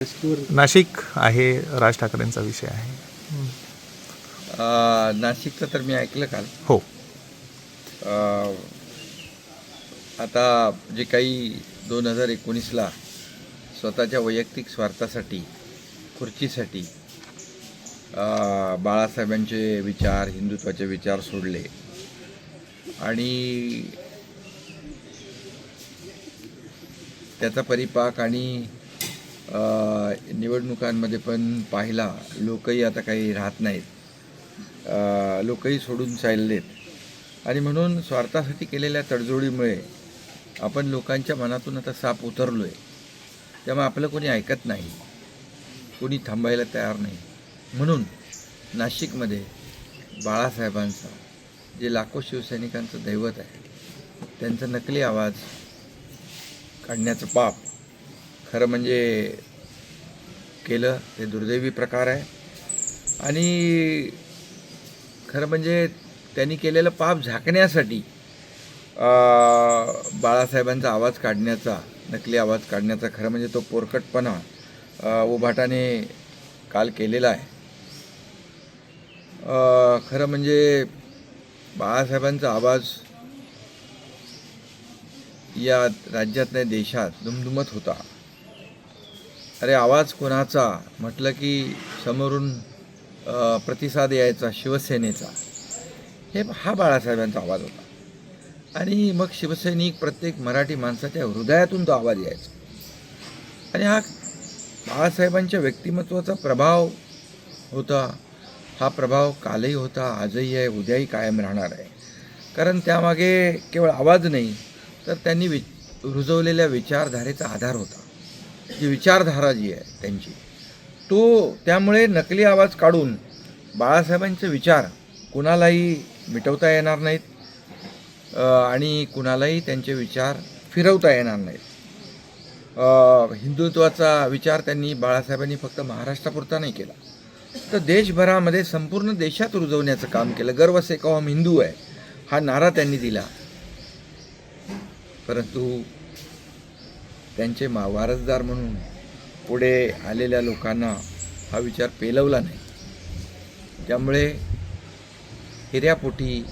नाशिक आहे, राज ठाकरेंचा विषय आहे. नाशिकचं तर मी ऐकलं काल. हो. आता जे काही 2019ला स्वतःच्या वैयक्तिक स्वार्थासाठी, खुर्चीसाठी बाळासाहेबांचे विचार, हिंदुत्वाचे विचार सोडले आणि त्याचा परिपाक आणि निवडणुकांमध्ये पण पाहिला. लोकही आता काही राहत नाहीत, लोकही सोडून चाललेत आणि म्हणून स्वार्थासाठी केलेल्या तडजोडीमुळे आपण लोकांच्या मनातून आता साप उतरलो आहे. त्यामुळे आपलं कोणी ऐकत नाही, कोणी थांबायला तयार नाही. म्हणून नाशिकमध्ये बाळासाहेबांचा, जे लाखो शिवसैनिकांचं दैवत आहे, त्यांचा नकली आवाज काढण्याचं पाप खरं म्हणजे केलं ते दुर्दैवी प्रकार आहे. आणि खरं म्हणजे त्यांनी केलेलं पाप झाकण्यासाठी बाळासाहेबांचा आवाज काढण्याचा, नकली आवाज काढण्याचा खरं म्हणजे तो पोरकटपणा उभाटाने काल केलेला आहे. खरं म्हणजे बाळासाहेबांचा आवाज या राज्यात नाही देशात दुमदुमत होता. अरे आवाज कोणाचा म्हटलं की समोरून प्रतिसाद यायचा शिवसेनेचा. हा बाळासाहेबांचा आवाज होता. आणि मग शिवसैनिक, प्रत्येक मराठी माणसाच्या हृदयातून तो आवाज यायचा. आणि हा बाळासाहेबांच्या व्यक्तिमत्वाचा प्रभाव होता. हा प्रभाव कालही होता, आजही आहे, उद्याही कायम राहणार आहे. कारण त्यामागे केवळ आवाज नाही, तर त्यांनी रुजवलेल्या विचारधारेचा आधार होता. जी विचारधारा जी आहे त्यांची, तो त्यामुळे नकली आवाज काढून बाळासाहेबांचे विचार कुणालाही मिटवता येणार नाहीत आणि कुणालाही त्यांचे विचार फिरवता येणार नाहीत. हिंदुत्वाचा विचार त्यांनी, बाळासाहेबांनी फक्त महाराष्ट्रापुरता नाही केला, तर देशभरामध्ये, संपूर्ण देशात रुजवण्याचं काम केलं. गर्व से कहो हम हिंदू आहे हा नारा त्यांनी दिला. परंतु त्यांचे वारसदार म्हणून पुढे आलेल्या लोकांना हा विचार पेलवला नाही. त्यामुळे हिऱ्यापोटी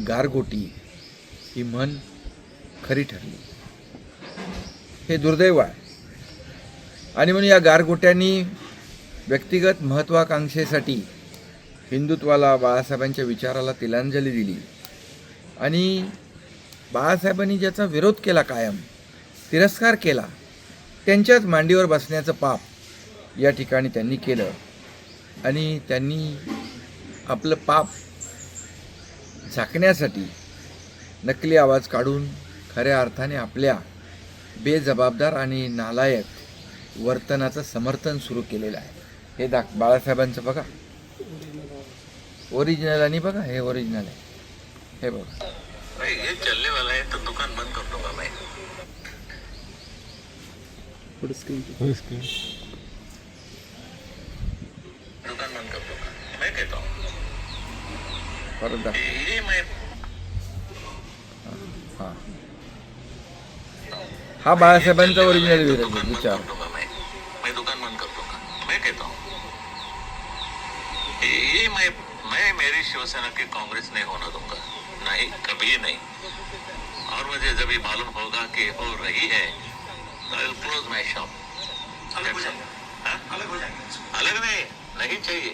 गारगोटी ही म्हण खरी ठरली. हे दुर्दैव आहे. आणि म्हणून या गारगोट्यांनी व्यक्तिगत महत्त्वाकांक्षेसाठी हिंदुत्वाला, बाळासाहेबांच्या विचाराला तिलांजली दिली. आणि बाळासाहेबांनी ज्याचा विरोध केला, कायम तिरस्कार केला, त्यांच्याच मांडीवर बसण्याचं पाप या ठिकाणी त्यांनी केलं. आणि त्यांनी आपलं पाप झाकण्यासाठी नकली आवाज काढून खऱ्या अर्थाने आपल्या बेजबाबदार आणि नालायक वर्तनाचं समर्थन सुरू केलेलं आहे. हे बाळासाहेबांचं बघा, ओरिजिनल. आणि बघा हे ओरिजिनल आहे, हे बघा. ये चलने वाला है तो दुकान बंद कर दूंगा मैं. दुकान बंद कर दूंगा मैं, कहता हूँ. परत दाखव. ये मैं हां, हा बाळासाहेबांचा ओरिजिनल विचार. मैं दुकान बंद कर दूंगा मैं, कहता हूँ. ये मैं मेरी शिवसेना की कांग्रेस नहीं होना दूंगा, नहीं, कभी नहीं. और मुझे जब ये मालूम होगा कि हो रही है तो I will close my shop. अलग हो जाएंगे. अलग नहीं चाहिए.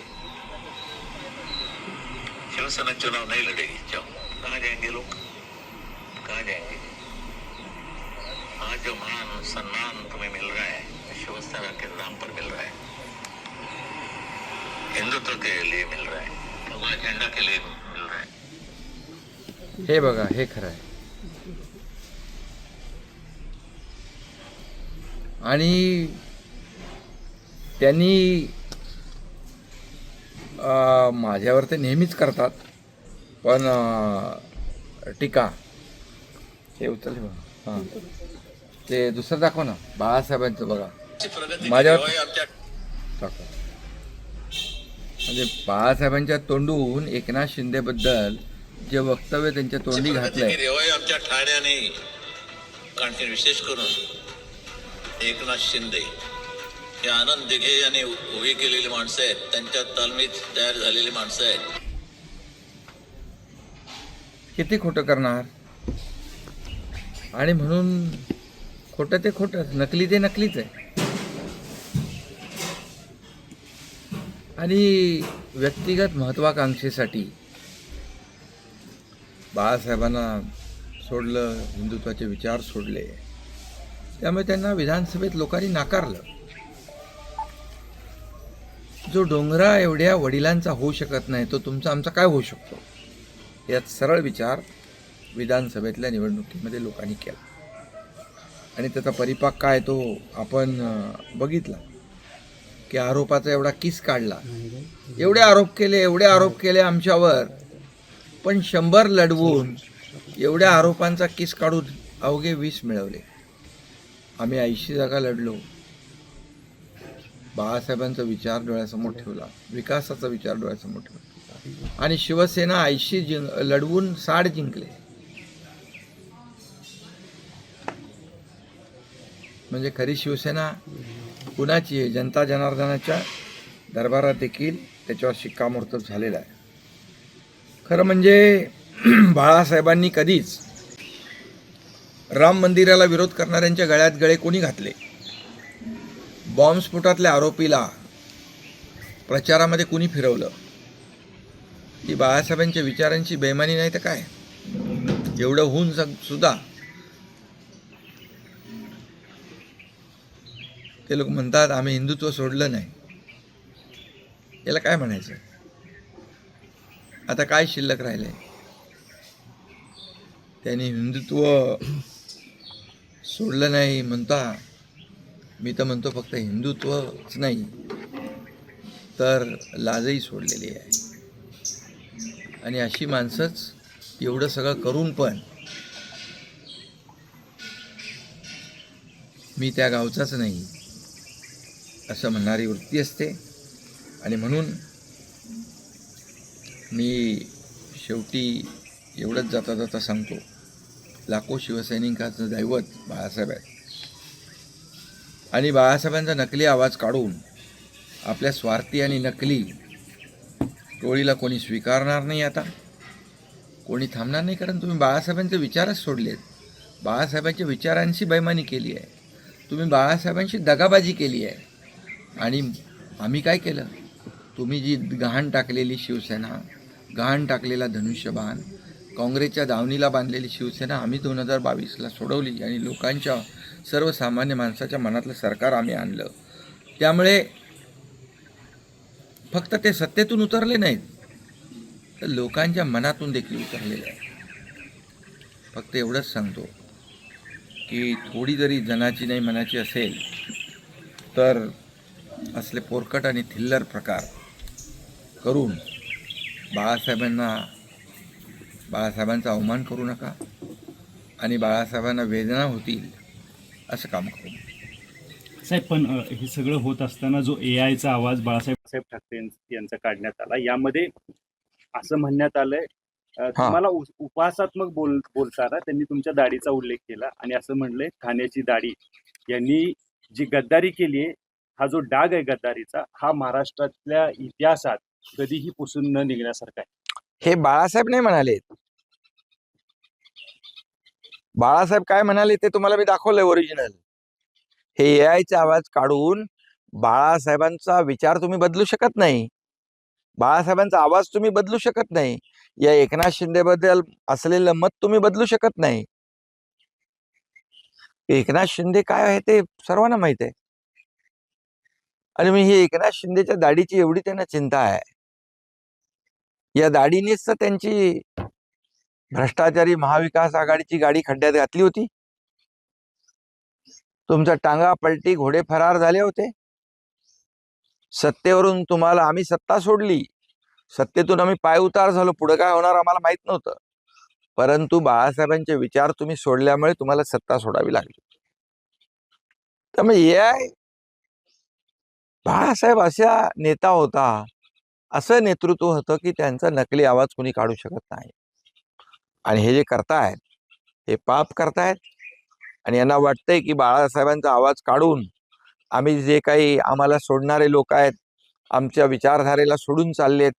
शिवसेना चुनाव नहीं लड़ेगी. जाओ. कहाँ जाएंगे लोग, कहाँ जाएंगे? आज जो मान सम्मान तुम्हें मिल रहा है, शिवसेना के नाम पर मिल रहा है, हिंदुत्व के लिए मिल रहा है, भगवान झंडा के लिए मिल रहा है. हे बघा, हे खरं आहे. आणि त्यांनी माझ्यावर ते नेहमीच करतात, पण टीका. हे उचल बघा. हां, ते दुसरं दाखव ना, बाळासाहेबांचं बघा माझ्यावर दाखव. म्हणजे बाळासाहेबांच्या तोंडून एकनाथ शिंदेबद्दल जे वक्तव्य त्यांच्या तोंडी घातलंय, आमच्या ठाण्याने विशेष करून एकनाथ शिंदे हे आनंद दिघे यांनी उभी केलेली माणसं आहेत, त्यांच्या तालमीत तयार झालेली माणसं आहेत. किती खोटं करणार? आणि म्हणून खोटं ते खोटंच, नकली ते नकलीच आहे. आणि व्यक्तिगत महत्त्वाकांक्षेसाठी बाळासाहेबांना सोडलं, हिंदुत्वाचे विचार सोडले, त्यामुळे त्यांना विधानसभेत लोकांनी नाकारलं. जो डोंगरा एवढ्या वडिलांचा होऊ शकत नाही तो तुमचा आमचा काय होऊ शकतो, यात सरळ विचार विधानसभेतल्या निवडणुकीमध्ये लोकांनी केला. आणि त्याचा परिपाक काय तो आपण बघितला की आरोपाचा एवढा किस काढला, एवढे आरोप केले आमच्यावर, पण 100 लढवून एवढ्या आरोपांचा किस काढून अवघे 20 मिळवले. आम्ही 80 जागा लढलो. बाळासाहेबांचा विचार डोळ्यासमोर ठेवला, विकासाचा विचार डोळ्यासमोर ठेवला, आणि शिवसेना 80 लढवून 60 जिंकले. म्हणजे खरी शिवसेना कुणाची आहे? जनता जनार्दनाच्या दरबारात देखील त्याच्यावर शिक्कामोर्तब झालेला आहे. खरं म्हणजे बाळासाहेबांनी कधीच राम मंदिराला विरोध करणाऱ्यांच्या गळ्यात गळे कोणी घातले? बॉम्बस्फोटातल्या आरोपीला प्रचारामध्ये कुणी फिरवलं? ही बाळासाहेबांच्या विचारांची बेमानी नाही तर काय? एवढं होऊन सुद्धा ते लोक म्हणतात आम्ही हिंदुत्व सोडलं नाही. याला काय म्हणायचं? आता काय शिल्लक राहिलंय? त्यांनी हिंदुत्व सोडलं नाही म्हणता, मी तर म्हणतो फक्त हिंदुत्वच नाही तर लाजही सोडलेली आहे. आणि अशी माणसंच एवढं सगळं करून पण मी त्या गावचाच नाही असं म्हणणारी वृत्ती असते. आणि म्हणून मी शेवटी एवढंच जाता जाता सांगतो, लाखो शिवसैनिकांचं दैवत बाळासाहेब आहे. आणि बाळासाहेबांचा नकली आवाज काढून आपल्या स्वार्थी आणि नकली टोळीला कोणी स्वीकारणार नाही. आता कोणी थांबणार नाही, कारण तुम्ही बाळासाहेबांचे विचारच सोडलेत. बाळासाहेबांच्या विचारांशी बैमानी केली आहे, तुम्ही बाळासाहेबांशी दगाबाजी केली आहे. आणि आम्ही काय केलं? तुम्ही जी गहाण टाकलेली शिवसेना, गहाण टाकलेला धनुष्यबाण, काँग्रेसच्या दावणीला बांधलेली शिवसेना आम्ही 2022ला सोडवली आणि लोकांच्या, सर्वसामान्य माणसाच्या मनातलं सरकार आम्ही आणलं. त्यामुळे फक्त ते सत्तेतून उतरले नाहीत, तर लोकांच्या मनातून देखील उतरलेले आहे. फक्त एवढंच सांगतो की थोडी जरी जनाची नाही मनाची असेल तर असले पोरकट आणि थिल्लर प्रकार करून बाळासाहेबांचा अवमान करू नका आणि बाळासाहेबांना वेदना होतील असं काम करू नका. साहेब, पण हे सगळं होत असताना जो AIचा आवाज बाळासाहेब ठाकरे यांचा काढण्यात आला, यामध्ये असं म्हणण्यात आलंय तुम्हाला उपहासात्मक बोलताना त्यांनी तुमच्या दाढीचा उल्लेख केला आणि असं म्हणलंय ठाण्याची दाढी यांनी जी गद्दारी केली आहे, हा जो डाग आहे गद्दारीचा, हा महाराष्ट्रातल्या इतिहासात कधीही पुसून न निघण्यासारखा आहे. हे बाळासाहेब नाही म्हणाले. बाळासाहेब काय म्हणाले ते तुम्हाला मी दाखवलंय ओरिजिनल. हे AIचा आवाज काढून बाळासाहेबांचा विचार तुम्ही बदलू शकत नाही, बाळासाहेबांचा आवाज तुम्ही बदलू शकत नाही, या एकनाथ शिंदेबद्दल असलेलं मत तुम्ही बदलू शकत नाही. एकनाथ शिंदे काय आहे ते सर्वांना माहित आहे. आणि मी ही एकनाथ शिंदेच्या दाढीची एवढी त्यांना चिंता आहे, या दाढीनेच तर त्यांची भ्रष्टाचारी महाविकास आघाडीची गाडी खड्ड्यात घातली होती. तुमचा टांगा पलटी, घोडे फरार झाले होते. सत्तेवरून तुम्हाला आम्ही सत्ता सोडली, सत्तेतून आम्ही पायउतार झालो, पुढे काय होणार आम्हाला माहित नव्हतं. परंतु बाळासाहेबांचे विचार तुम्ही सोडल्यामुळे तुम्हाला सत्ता सोडावी लागली. त्यामुळे AI बाळासाहेब असा नेता होता, असं नेतृत्व होतं की त्यांचा नकली आवाज कोणी काढू शकत नाही. आणि हे जे करतायत हे पाप करतायत. आणि यांना वाटतंय की बाळासाहेबांचा आवाज काढून आम्ही जे काही आम्हाला सोडणारे लोक आहेत, आमच्या विचारधारेला सोडून चाललेत,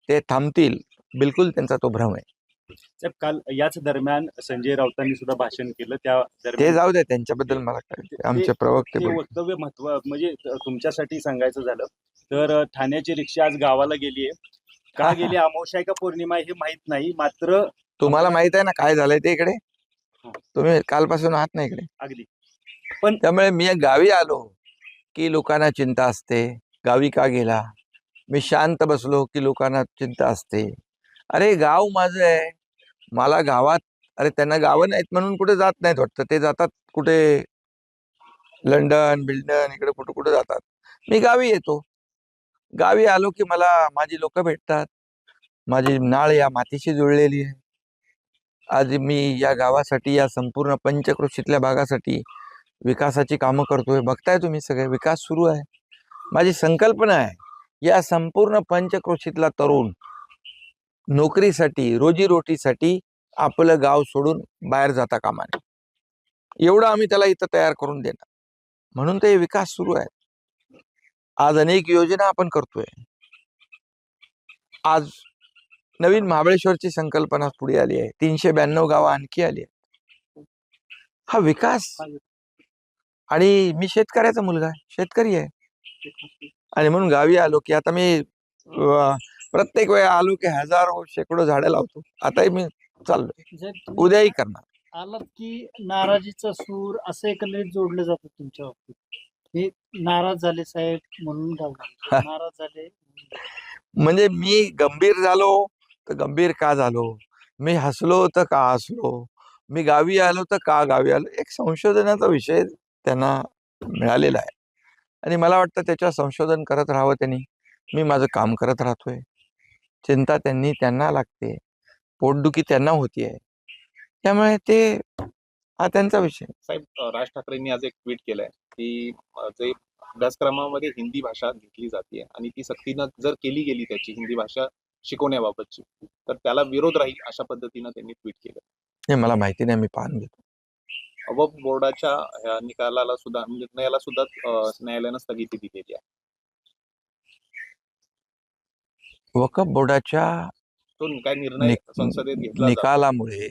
ते थांबतील, बिलकुल त्यांचा तो भ्रम आहे. साहेब, काल याच दरम्यान संजय राऊतांनी सुद्धा भाषण केलं. त्या ते दरम्यान जाऊ दे, त्यांच्याबद्दल मला काय, आमचे प्रवक्ते ते बोलतील. वक्तव्य म्हणजे तुमच्यासाठी सांगायचं झालं तर ठाण्याची रिक्षा आज गावाला गेली आहे. का गेली, अमावस्या आहे का पौर्णिमा आहे हे माहित नाही, मात्र तुम्हाला माहित आहे ना काय झालंय ते इकडे? तुम्ही कालपासून आहात ना इकडे. अगदी पण त्यामुळे मी गावी आलो की लोकांना चिंता असते, गावी का गेला? मी शांत बसलो की लोकांना चिंता असते. अरे गाव माझं आहे, मला गावात, अरे त्यांना गावं नाहीत म्हणून कुठे जात नाहीत वाटतं, ते जातात कुठे लंडन बिल्डन इकडे कुठे कुठे जातात. मी गावी येतो, गावी आलो की मला माझी लोक भेटतात, माझी नाळ या मातीशी जुळलेली आहे. आज मी या गावासाठी, या संपूर्ण पंचक्रोशीतल्या भागासाठी विकासाची कामं करतोय. बघताय तुम्ही सगळे, विकास सुरू आहे. माझी संकल्पना आहे या संपूर्ण पंचक्रोशीतला तरुण नोकरीसाठी, रोजीरोटीसाठी आपलं गाव सोडून बाहेर जाता कामा नये, एवढं आम्ही त्याला इथं तयार करून देणार. म्हणून ते विकास सुरू आहे. आज अनेक योजना आपण करतोय. आज नवीन महाबळेश्वरची संकल्पना पुढे आली आहे, 392 गावं आणखी आली आहेत. हा विकास. आणि मी शेतकऱ्याचा मुलगा आहे, शेतकरी आहे, आणि म्हणून गावी आलो की आता मी प्रत्येक वेळा आलो की हजारो शेकडो झाडं लावतो. आताही मी चाललोय, उद्याही करणार. आलात की नाराजीचा सूर असं एकंदरीत जोडलं जातं तुमच्या बाबतीत. हे नाराज झाले साहेब म्हणून गाव नाराज झाले. म्हणजे मी गंभीर झालो तर गंभीर का झालो, मी हसलो तर का हसलो, मी गावी आलो तर का गावी आलो, एक संशोधनाचा विषय त्यांना मिळालेला आहे. आणि मला वाटतं त्याच्यावर संशोधन करत राहावं त्यांनी. मी माझं काम करत राहतोय. चिंता त्यांना लागते, पोटदुखी त्यांना होतीये, त्यामुळे ते हा त्यांचा विषय. साहेब, राज ठाकरेंनी आज एक ट्विट केलंय की जे अभ्यासक्रमामध्ये हिंदी भाषा घेतली जाते आणि ती सक्तीनं जर केली गेली त्याची हिंदी भाषा शिकवण्याबाबतची, तर त्याला विरोध राहील अशा पद्धतीनं त्यांनी ट्विट केलं. हे मला माहिती नाही, मी पाहून घेतो. वक्फ बोर्डाच्या ह्या निकालाला सुद्धा, निर्णयाला सुद्धा न्यायालयानं स्थगिती दिलेली आहे. वक्फ बोर्डाच्या तो काय निर्णय संसदेत घेतला निकालामुळे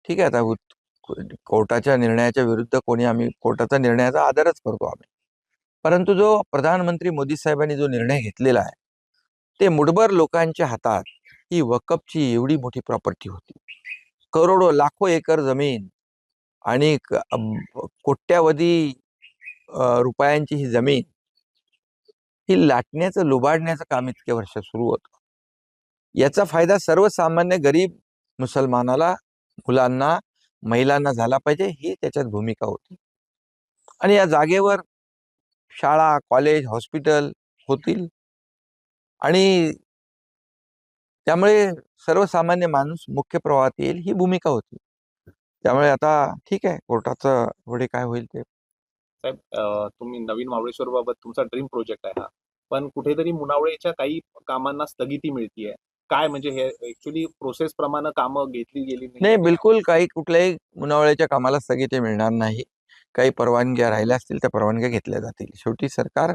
ठीक आहे, आता कोर्टाच्या निर्णयाच्या विरुद्ध कोणी, आम्ही कोर्टाचा निर्णयाचा आदरच करतो आम्ही, परंतु जो प्रधानमंत्री मोदी साहेबांनी जो निर्णय घेतलेला आहे, ते मुठभर लोकांच्या हातात ही वक्फची एवढी मोठी प्रॉपर्टी होती. करोडो लाखो एकर जमीन आणि कोट्यावधी रुपयांची ही जमीन, ही लाटण्याचं, लुबाडण्याचं काम इतके वर्ष सुरू होतं. याचा फायदा सर्वसामान्य गरीब मुसलमानाला, मुलांना, महिलांना झाला पाहिजे, ही त्याच्यात भूमिका होती. आणि या जागेवर शाळा, कॉलेज, हॉस्पिटल होतील आणि त्यामुळे सर्वसामान्य माणूस मुख्य प्रवाहात येईल, ही भूमिका होती. त्यामुळे आता ठीक आहे, कोर्टाचं पुढे काय होईल ते. साहेब, तुम्ही नवीन महाबळेश्वर बाबत तुमचा ड्रीम प्रोजेक्ट आहे हा, पण कुठेतरी मुनावळेच्या काही कामांना स्थगिती मिळतीये. काय म्हणजे हे ऍक्च्युअली प्रोसेस प्रमाणे कामं घेतली गेली नाही, बिलकुल काही कुठल्याही मुनावळ्याच्या कामाला स्थगिती मिळणार नाही. काही परवानग्या राहिल्या असतील त्या परवानग्या घेतल्या जातील. शेवटी सरकार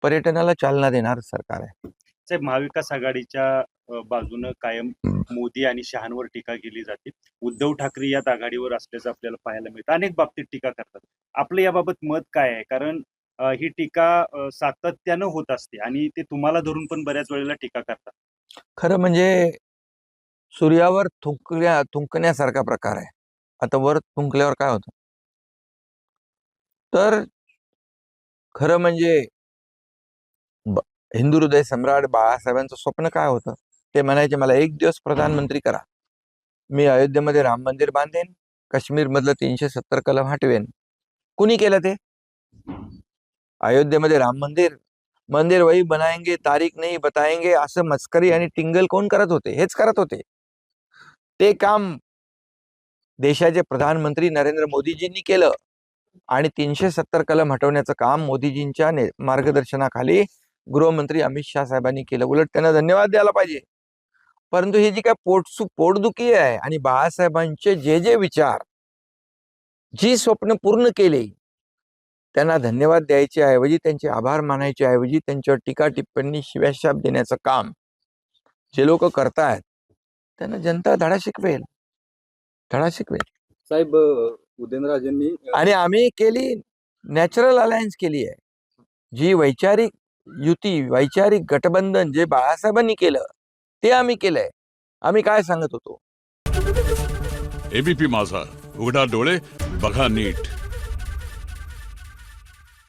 पर्यटनाला चालना देणार सरकार आहे. साहेब, महाविकास आघाडीच्या बाजूनं कायम मोदी आणि शहांवर टीका केली जाते. उद्धव ठाकरे यात आघाडीवर असल्याचं आपल्याला पाहायला मिळतं. अनेक बाबतीत टीका करतात. आपलं याबाबत मत काय आहे? कारण ही टीका सातत्यानं होत असते आणि ते तुम्हाला धरून पण बऱ्याच वेळेला टीका करतात. खरं म्हणजे सूर्यावर थुंकण्यासारखा प्रकार आहे. आता वर थुंकल्यावर काय होतं? तर खरं म्हणजे हिंदू हृदय सम्राट बाळासाहेबांचं स्वप्न काय होतं? ते म्हणायचे, मला एक दिवस प्रधानमंत्री करा, मी अयोध्येमध्ये राम मंदिर बांधेन, काश्मीर मधलं 370 कलम हटवेन. कुणी केलं ते? अयोध्येमध्ये राम मंदिर वही बनाएंगे, तारीख नहीं बताएंगे, असं मस्करी आणि टिंगल कोण करत होते? हेच करत होते. ते काम देशाचे प्रधानमंत्री नरेंद्र मोदीजींनी केलं आणि 370 कलम हटवण्याचं काम मोदीजींच्या मार्गदर्शनाखाली गृहमंत्री अमित शाह साहेबांनी केलं. उलट त्यांना धन्यवाद द्यायला पाहिजे. परंतु ही जी काय पोटदुखी आहे आणि बाळासाहेबांचे जे विचार, जी स्वप्न पूर्ण केले, त्यांना धन्यवाद द्यायचे ऐवजी, त्यांचे आभार मानायचे ऐवजी त्यांच्यावर टीका टिप्पणी शिव्याशाप देण्याचं काम जे लोक करतायत त्यांना जनता धडा शिकवेल. साहेब उदयनराजेंनी आणि आम्ही केली नॅचरल अलायन्स केली आहे. जी वैचारिक युती, वैचारिक गठबंधन जे बाळासाहेबांनी केलं ते आम्ही केलंय. आम्ही काय सांगत होतो? एबीपी माझा, उघडा डोळे बघा नीट.